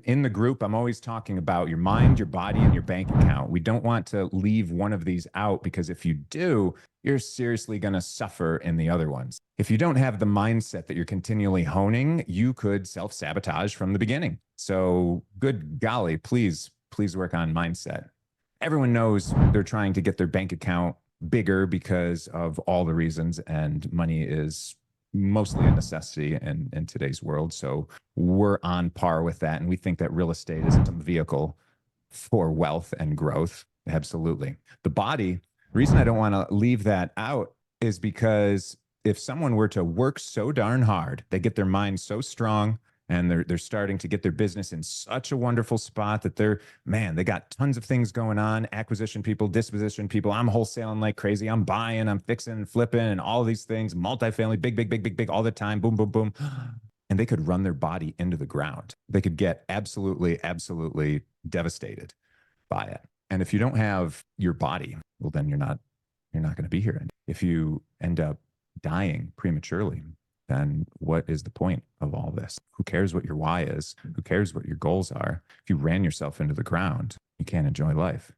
In the group, I'm always talking about your mind, your body, and your bank account. We don't want to leave one of these out, because if you do, you're seriously going to suffer in the other ones. If you don't have the mindset that you're continually honing, you could self-sabotage from the beginning. So good golly, please work on mindset. Everyone knows they're trying to get their bank account bigger because of all the reasons, and money is mostly a necessity in today's world. So we're on par with that. And we think that real estate is a vehicle for wealth and growth. Absolutely. The body, reason I don't want to leave that out is because if someone were to work so darn hard, they get their mind so strong, and they're starting to get their business in such a wonderful spot that they got tons of things going on, acquisition people, disposition people. I'm wholesaling like crazy. I'm buying, I'm fixing and flipping and all these things, multifamily, big, all the time, boom, boom, boom. And they could run their body into the ground. They could get absolutely devastated by it. And if you don't have your body, well, then you're not going to be here. If you end up dying prematurely, then what is the point of all this? Who cares what your why is? Who cares what your goals are? If you ran yourself into the ground, you can't enjoy life.